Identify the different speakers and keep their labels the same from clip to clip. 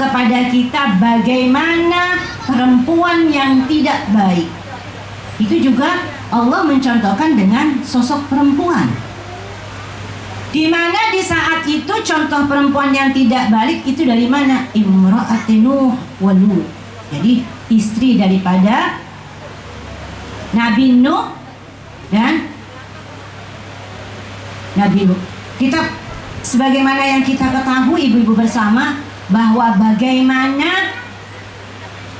Speaker 1: kepada kita bagaimana perempuan yang tidak baik. Itu juga Allah mencontohkan dengan sosok perempuan, di mana di saat itu contoh perempuan yang tidak baik itu dari mana? Imra'ati Nuh wa Lut. Jadi istri daripada Nabi Nuh dan Nabi Lut. Kita sebagaimana yang kita ketahui ibu-ibu bersama, bahwa bagaimana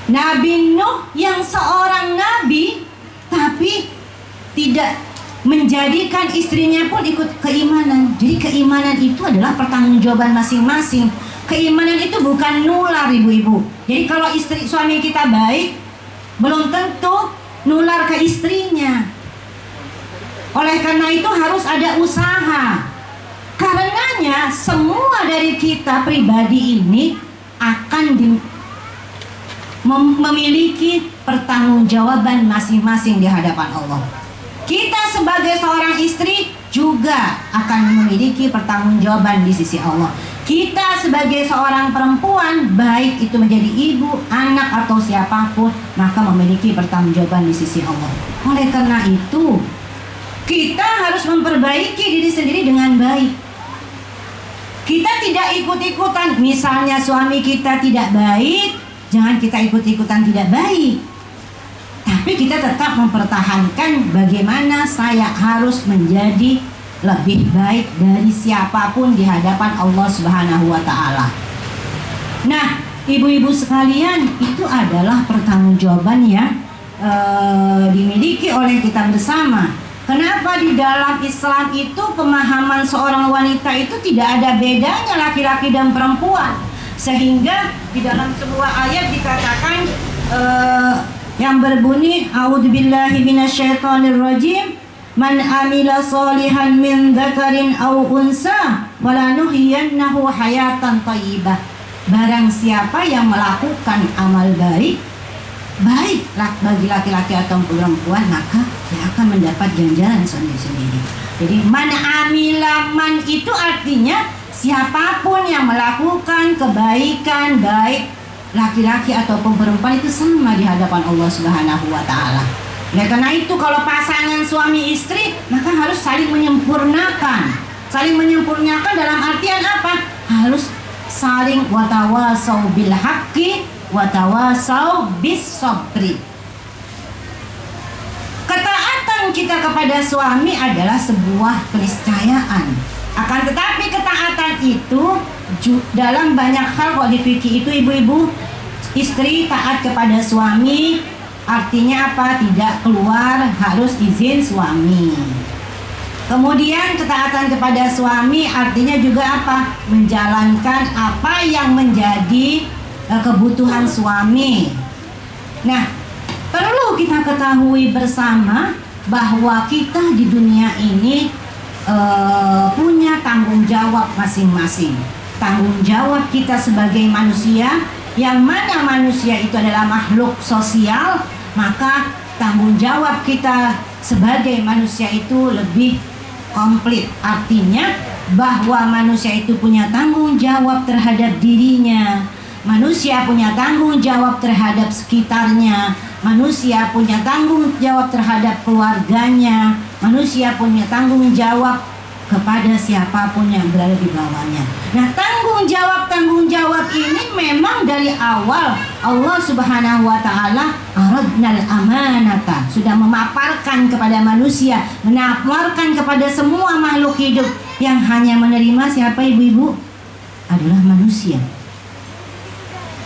Speaker 1: Nabi Nuh yang seorang nabi tapi tidak menjadikan istrinya pun ikut keimanan. Jadi keimanan itu adalah pertanggungjawaban masing-masing. Keimanan itu bukan nular ibu-ibu. Jadi kalau suami kita baik, belum tentu nular ke istrinya. Oleh karena itu harus ada usaha. Karenanya semua dari kita pribadi ini akan memiliki pertanggungjawaban masing-masing di hadapan Allah. Kita sebagai seorang istri juga akan memiliki pertanggungjawaban di sisi Allah. Kita sebagai seorang perempuan, baik itu menjadi ibu, anak atau siapapun, maka memiliki pertanggungjawaban di sisi Allah. Oleh karena itu, kita harus memperbaiki diri sendiri dengan baik. Kita tidak ikut-ikutan. Misalnya suami kita tidak baik, jangan kita ikut-ikutan tidak baik. Tapi kita tetap mempertahankan bagaimana saya harus menjadi lebih baik dari siapapun di hadapan Allah Subhanahu wa Ta'ala. Nah, ibu-ibu sekalian, itu adalah pertanggungjawaban yang dimiliki oleh kita bersama. Kenapa di dalam Islam itu pemahaman seorang wanita itu tidak ada bedanya laki-laki dan perempuan, sehingga di dalam sebuah ayat dikatakan yang berbunyi a'udzubillahi minasyaitonirrajim, man amila sholihan min dzakarin aw unsa walanuhyiyannahu hayatan thayyibah. Barang siapa yang melakukan amal baik bagi laki-laki atau perempuan, maka dia akan mendapat ganjaran sendiri-sendiri. Jadi man amila, man itu artinya siapapun yang melakukan kebaikan, baik laki-laki ataupun perempuan, itu sama di hadapan Allah Subhanahu wa Ta'ala. Ya, karena itu kalau pasangan suami istri, maka harus saling menyempurnakan. Saling menyempurnakan dalam artian apa? Harus saling watawasau bil haqqi watawasau bis sabri. Ketaatan kita kepada suami adalah sebuah keniscayaan. Akan tetapi ketaatan itu dalam banyak hal, kalau di fikih itu ibu-ibu, istri taat kepada suami artinya apa? Tidak keluar, harus izin suami. Kemudian ketaatan kepada suami artinya juga apa? Menjalankan apa yang menjadi kebutuhan suami. Nah, perlu kita ketahui bersama bahwa kita di dunia ini punya tanggung jawab masing-masing. Tanggung jawab kita sebagai manusia, yang mana manusia itu adalah makhluk sosial, maka tanggung jawab kita sebagai manusia itu lebih komplit. Artinya bahwa manusia itu punya tanggung jawab terhadap dirinya, manusia punya tanggung jawab terhadap sekitarnya, manusia punya tanggung jawab terhadap keluarganya, manusia punya tanggung jawab kepada siapapun yang berada di bawahnya. Nah, tanggung jawab ini memang dari awal Allah Subhanahu wa Ta'ala aradnal amanata, sudah memaparkan kepada manusia, menaparkan kepada semua makhluk hidup yang hanya menerima siapa ibu-ibu? Adalah manusia.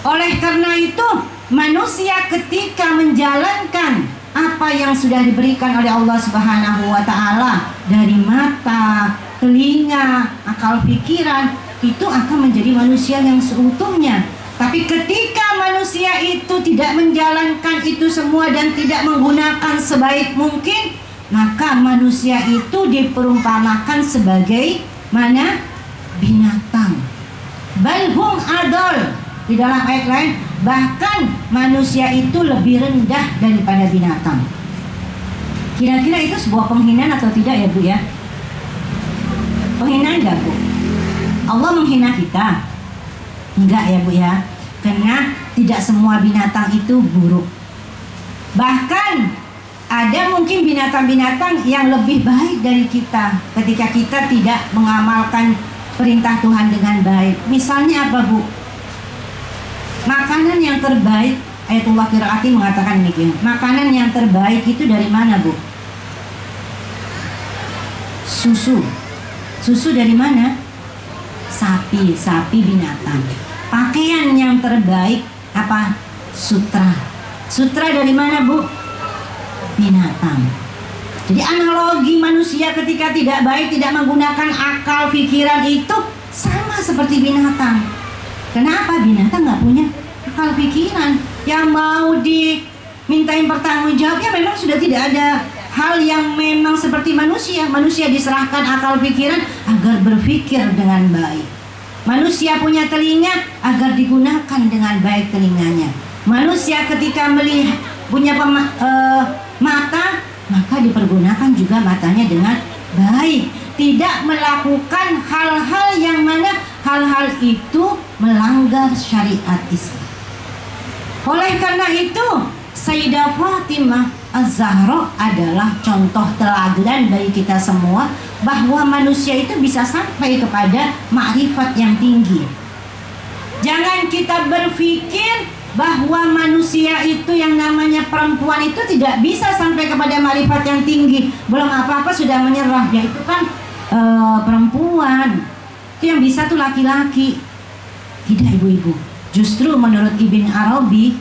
Speaker 1: Oleh karena itu, manusia ketika menjalankan apa yang sudah diberikan oleh Allah Subhanahu wa Ta'ala dari mata, telinga, akal pikiran, itu akan menjadi manusia yang seutuhnya. Tapi ketika manusia itu tidak menjalankan itu semua dan tidak menggunakan sebaik mungkin, maka manusia itu diperumpamakan sebagai mana? Binatang. Balhum adol. Di dalam ayat lain, bahkan manusia itu lebih rendah daripada binatang. Kira-kira itu sebuah penghinaan atau tidak ya Bu ya? Penghinaan enggak Bu? Allah menghina kita? Enggak ya Bu ya? Karena tidak semua binatang itu buruk. Bahkan ada mungkin binatang-binatang yang lebih baik dari kita ketika kita tidak mengamalkan perintah Tuhan dengan baik. Misalnya apa, Bu? Makanan yang terbaik, Ayatullah Qiraati mengatakan demikian. Makanan yang terbaik itu dari mana, Bu? Susu. Susu dari mana? Sapi binatang. Pakaian yang terbaik apa? Sutra. Sutra dari mana, Bu? Binatang. Jadi analogi manusia ketika tidak baik, tidak menggunakan akal pikiran itu sama seperti binatang. Kenapa? Binatang nggak punya akal pikiran. Yang mau dimintain pertanggungjawabnya memang sudah tidak ada hal yang memang seperti manusia. Manusia diserahkan akal pikiran agar berpikir dengan baik. Manusia punya telinga agar digunakan dengan baik telinganya. Manusia ketika melihat punya mata, maka dipergunakan juga matanya dengan baik. Tidak melakukan hal-hal yang mana hal-hal itu melanggar syariat Islam. Oleh karena itu, Sayyidah Fatimah Az-Zahra adalah contoh teladan bagi kita semua bahwa manusia itu bisa sampai kepada makrifat yang tinggi. Jangan kita berpikir bahwa manusia itu yang namanya perempuan itu tidak bisa sampai kepada makrifat yang tinggi. Belum apa-apa sudah menyerah. Ya itu kan perempuan. Itu yang bisa tuh laki-laki. Tidak, ibu-ibu. Justru menurut Ibn Arabi,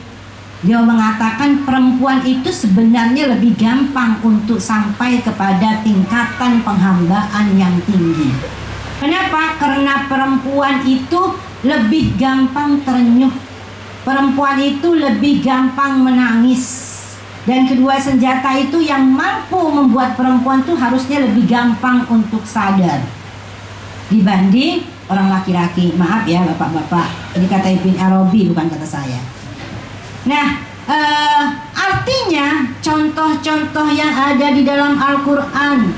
Speaker 1: dia mengatakan perempuan itu sebenarnya lebih gampang untuk sampai kepada tingkatan penghambaan yang tinggi. Kenapa? Karena perempuan itu lebih gampang terenyuh. Perempuan itu lebih gampang menangis. Dan kedua senjata itu yang mampu membuat perempuan itu harusnya lebih gampang untuk sadar dibanding orang laki-laki. Maaf ya bapak-bapak, ini kata Ibn Arabi bukan kata saya. Nah, artinya contoh-contoh yang ada di dalam Al-Quran,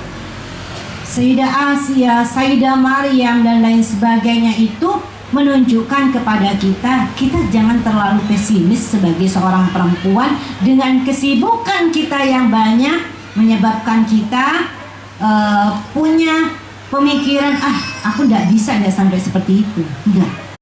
Speaker 1: Sayyidah Asia, Sayyidah Maryam dan lain sebagainya itu menunjukkan kepada kita jangan terlalu pesimis sebagai seorang perempuan dengan kesibukan kita yang banyak menyebabkan kita punya pemikiran aku tidak bisa sampai seperti itu. Enggak.